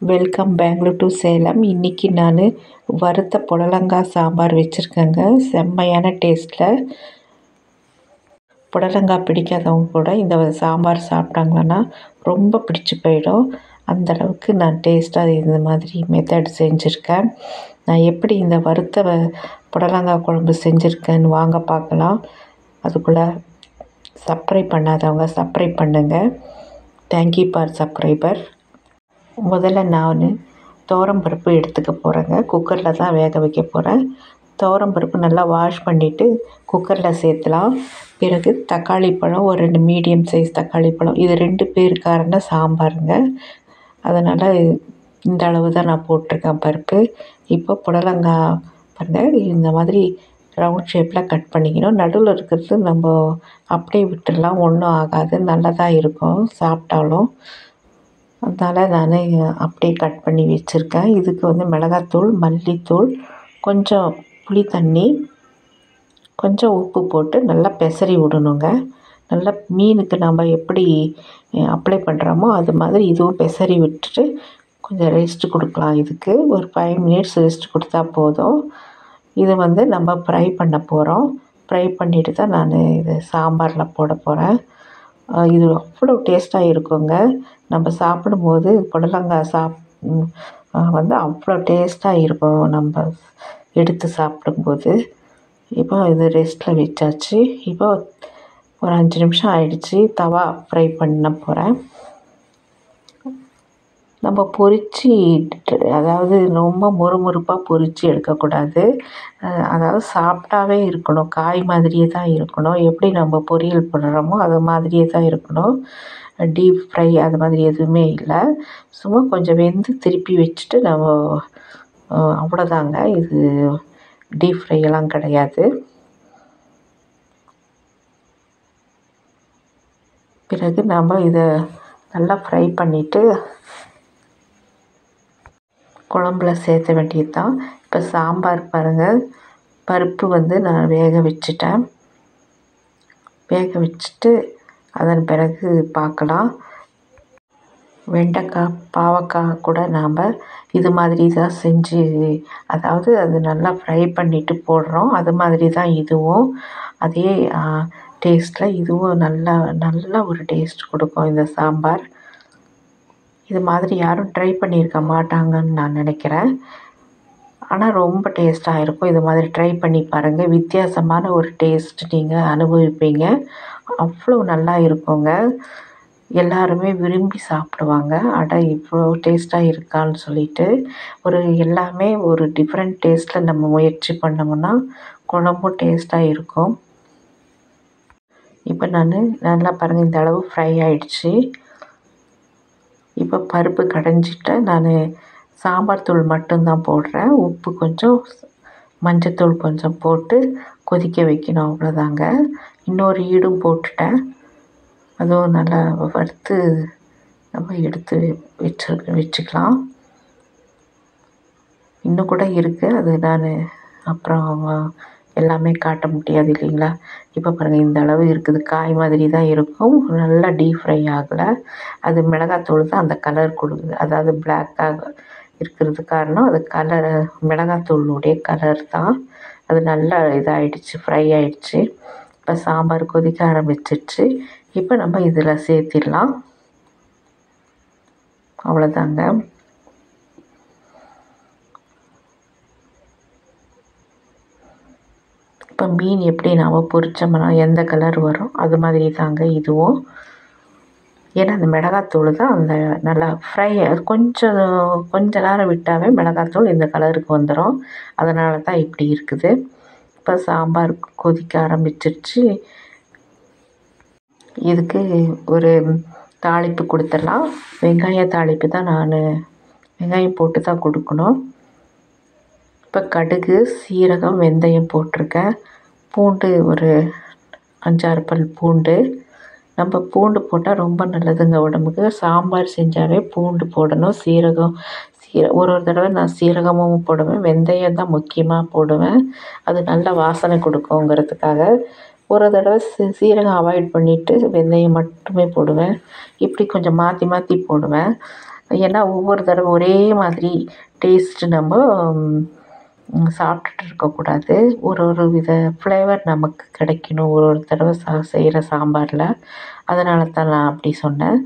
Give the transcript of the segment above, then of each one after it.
Welcome Bangalore to Salem. இன்றைக்கி நான் வறுத்த புடலங்காய் சாம்பார் வச்சுருக்கேங்க. செம்மையான டேஸ்ட்டில். புடலங்காய் பிடிக்காதவங்க கூட இந்த சாம்பார் சாப்பிட்டாங்கன்னா ரொம்ப பிடிச்சி போயிடும். அந்தளவுக்கு நான் டேஸ்ட்டாக இந்த மாதிரி மெத்தட் செஞ்சுருக்கேன். நான் எப்படி இந்த வறுத்த புடலங்காய் குழம்பு செஞ்சுருக்கேன்னு வாங்க பார்க்கலாம். அதுக்குள்ளே சப்ஸ்கிரைப் பண்ணாதவங்க சப்ஸ்கிரைப் பண்ணுங்கள். Thank you for subscriber. முதல்ல நான் துவரம்பருப்பு எடுத்துக்க போகிறேங்க. குக்கரில் தான் வேக வைக்க போகிறேன். துவரம்பருப்பு நல்லா வாஷ் பண்ணிவிட்டு குக்கரில் சேர்த்துலாம். பிறகு தக்காளி பழம், ஒரு 2 மீடியம் சைஸ் தக்காளி பழம், இது 2 பேருக்கான சாம்பாருங்க. அதனால் இந்த அளவு தான் நான் போட்டிருக்கேன் பருப்பு. இப்போ புடலங்காய் பாருங்கள், இந்த மாதிரி ரவுண்ட் ஷேப்பில் கட் பண்ணிக்கணும். நடுவில் இருக்கிறது நம்ம அப்படியே விட்டுடலாம், ஒன்றும் ஆகாது, நல்லா தான் இருக்கும் சாப்பிட்டாலும். அதனால் நான் அப்படியே கட் பண்ணி வச்சுருக்கேன். இதுக்கு மிளகாத்தூள், மல்லித்தூள், கொஞ்சம் புளி தண்ணி, கொஞ்சம் உப்பு போட்டு நல்லா பெசரி விடணுங்க. நல்லா மீனுக்கு நம்ம எப்படி அப்ளை பண்ணுறோமோ அது மாதிரி இதுவும் பெசரி விட்டுட்டு கொஞ்சம் ரெஸ்ட்டு கொடுக்கலாம். இதுக்கு ஒரு 5 மினிட்ஸ் ரெஸ்ட் கொடுத்தா போதும். இது நம்ம ஃப்ரை பண்ண போகிறோம். ஃப்ரை பண்ணிவிட்டு தான் நான் இது சாம்பாரில் போட போகிறேன். இது அவ்வளோ டேஸ்ட்டாக இருக்குங்க. நம்ம சாப்பிடும்போது புடலங்காய் அவ்வளோ டேஸ்ட்டாக இருக்கும் நம்ம எடுத்து சாப்பிடும்போது. இப்போ இது ரெஸ்ட்டில் வச்சாச்சு. இப்போ ஒரு 5 நிமிஷம் ஆயிடுச்சு. தவா ஃப்ரை பண்ண போகிறேன். நம்ம பொரித்து, அதாவது ரொம்ப மொறுமொறுப்பாக பொரித்து எடுக்கக்கூடாது. அதாவது சாஃப்டாகவே இருக்கணும். காய் மாதிரியே தான் இருக்கணும். எப்படி நம்ம பொரியல் பண்ணுறோமோ அது மாதிரியே தான் இருக்கணும். டீப் ஃப்ரை அது மாதிரி எதுவுமே இல்லை. சும்மா கொஞ்சம் வெந்து திருப்பி வச்சுட்டு நம்ம அவ்வளோதாங்க. இது டீப் ஃப்ரையெல்லாம் கிடையாது. பிறகு நம்ம இதை நல்லா ஃப்ரை பண்ணிவிட்டு குழம்புல சேர்த்த வேண்டியது தான். இப்போ சாம்பார் பாருங்கள், பருப்பு நான் வேக வச்சுட்டேன். வேக வச்சுட்டு அதன் பிறகு பார்க்கலாம். வெண்டைக்காய், பாவக்காய் கூட நாம் இது மாதிரி தான் செஞ்சு, அதாவது அது நல்லா ஃப்ரை பண்ணிவிட்டு போடுறோம். அது மாதிரி தான் இதுவும் அதே டேஸ்ட்டில் இதுவும் நல்ல ஒரு டேஸ்ட் கொடுக்கும் இந்த சாம்பார். இது மாதிரி யாரும் ட்ரை பண்ணியிருக்க மாட்டாங்கன்னு நான் நினைக்கிறேன். ஆனால் ரொம்ப டேஸ்ட்டாக இருக்கும். இது மாதிரி ட்ரை பண்ணி பாருங்கள். வித்தியாசமான ஒரு டேஸ்ட் நீங்கள் அனுபவிப்பீங்க. அவ்வளோ நல்லா இருக்குங்க. எல்லாருமே விரும்பி சாப்பிடுவாங்க. அட இவ்வளோ டேஸ்ட்டாக இருக்கான்னு சொல்லிட்டு. எல்லாமே ஒரு டிஃப்ரெண்ட் டேஸ்ட்டில் நம்ம முயற்சி பண்ணோம்னா குழம்பும் டேஸ்ட்டாக இருக்கும். இப்போ நான் நல்லா பாருங்கள், இந்த அளவு ஃப்ரை ஆகிடுச்சு. இப்போ பருப்பு கடைஞ்சிட்டு நான் சாம்பார் தூள் மட்டும்தான் போடுறேன். உப்பு கொஞ்சம், மஞ்சத்தூள் கொஞ்சம் போட்டு கொதிக்க வைக்கணும், அவ்வளோதாங்க. இன்னொரு ஈடும் போட்டுட்டேன். அதுவும் நல்லா வறுத்து நம்ம எடுத்து வச்சுக்கலாம். இன்னும் கூட இருக்குது. அது நான் அப்புறம் எல்லாமே காட்ட முடியாது இல்லைங்களா. இப்போ பாருங்கள், இந்த அளவு இருக்குது. காய் மாதிரி தான் இருக்கும். நல்லா டீப் ஃப்ரை ஆகலை. அது மிளகாத்தூள் தான் அந்த கலர் கொடுக்குது. அதாவது பிளாக்காக இருக்கிறது காரணம் அது கலர், மிளகாத்தூளுடைய கலர் தான். அது நல்லா இதாகிடுச்சு, ஃப்ரை ஆகிடுச்சு. இப்போ சாம்பார் கொதிக்க ஆரம்பிச்சிடுச்சு. இப்போ நம்ம இதில் சேர்த்திடலாம், அவ்வளோதாங்க. இப்போ மீன் எப்படி நாம் பொரிச்சோம்னா எந்த கலர் வரும் அது மாதிரி தாங்க இதுவும். ஏன்னா அந்த மிளகாத்தூள் தான் அந்த நல்லா ஃப்ரை, கொஞ்ச நேரம் விட்டாவே மிளகாத்தூள் இந்த கலருக்கு வந்துடும். அதனால தான் இப்படி இருக்குது. இப்போ சாம்பார் கொதிக்க ஆரம்பிச்சிருச்சு. இதுக்கு ஒரு தாளிப்பு கொடுத்துடலாம். வெங்காய தாளிப்பு தான் நான் வெங்காயம் போட்டு தான் கொடுக்கணும். இப்போ கடுகு, சீரகம், வெந்தயம் போட்டிருக்கேன். பூண்டு ஒரு 5-6 பல் பூண்டு. நம்ம பூண்டு போட்டால் ரொம்ப நல்லதுங்க உடம்புக்கு. சாம்பார் செஞ்சாவே பூண்டு போடணும். ஒரு தடவை நான் சீரகமும் போடுவேன். வெந்தயம் தான் முக்கியமாக போடுவேன். அது நல்ல வாசனை கொடுக்குங்கிறதுக்காக. ஒரு தடவை சீரகம் அவாய்ட் பண்ணிவிட்டு வெந்தயம் மட்டுமே போடுவேன். இப்படி கொஞ்சம் மாற்றி மாற்றி போடுவேன். ஏன்னா ஒவ்வொரு தடவை ஒரே மாதிரி டேஸ்ட்டு நம்ம சாப்பிட்டுட்டு இருக்கக்கூடாது. ஒரு ஒரு வித ஃப்ளேவர் நமக்கு கிடைக்கணும் ஒரு ஒரு தடவை செய்கிற சாம்பாரில். அதனால தான் நான் அப்படி சொன்னேன்.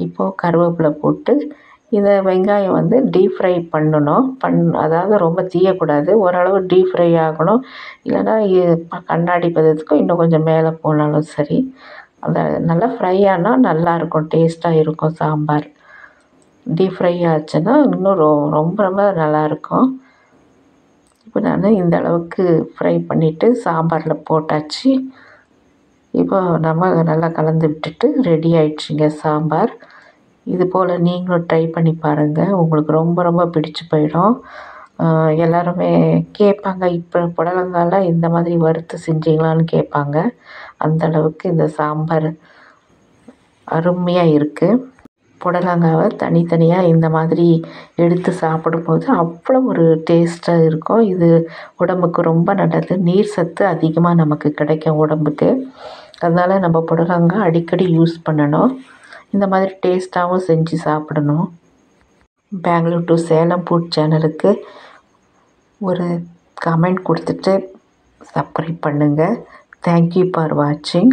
இப்போது கருவேப்பிலை போட்டு இதை வெங்காயம் வந்து டீப் ஃப்ரை பண்ணணும். அதாவது ரொம்ப தீயக்கூடாது. ஓரளவு டீப் ஃப்ரை ஆகணும். இல்லைன்னா கண்ணாடி பதத்துக்கும் இன்னும் கொஞ்சம் மேலே போனாலும் சரி. அந்த நல்லா ஃப்ரை ஆனால் நல்லாயிருக்கும், டேஸ்ட்டாக இருக்கும் சாம்பார். டீப் ஃப்ரை ஆச்சுன்னா இன்னும் ரொம்ப ரொம்ப நல்லாயிருக்கும். இப்போ நான் இந்த அளவுக்கு ஃப்ரை பண்ணிவிட்டு சாம்பாரில் போட்டாச்சு. இப்போ நம்ம நல்லா கலந்து விட்டுட்டு ரெடி ஆயிடுச்சுங்க சாம்பார். இது போல் நீங்களும் ட்ரை பண்ணி பாருங்கள். உங்களுக்கு ரொம்ப ரொம்ப பிடிச்சு போயிடும். எல்லாருமே கேட்பாங்க, இப்போ புடலங்காலாம் இந்த மாதிரி வறுத்து செஞ்சீங்களான்னு கேட்பாங்க. அந்த அளவுக்கு இந்த சாம்பார் அருமையாக இருக்குது. புடலங்காவை தனித்தனியாக இந்த மாதிரி எடுத்து சாப்பிடும்போது அவ்வளோ ஒரு டேஸ்ட்டாக இருக்கும். இது உடம்புக்கு ரொம்ப நல்லது. நீர் சத்து அதிகமாக நமக்கு கிடைக்கும் உடம்புக்கு. அதனால் நம்ம புடலங்காய் அடிக்கடி யூஸ் பண்ணணும். இந்த மாதிரி டேஸ்ட்டாகவும் செஞ்சு சாப்பிடணும். பெங்களூர் டு சேலம் ஃபுட் சேனலுக்கு ஒரு கமெண்ட் கொடுத்துட்டு சப்ஸ்கிரைப் பண்ணுங்கள். தேங்க்யூ ஃபார் வாட்சிங்.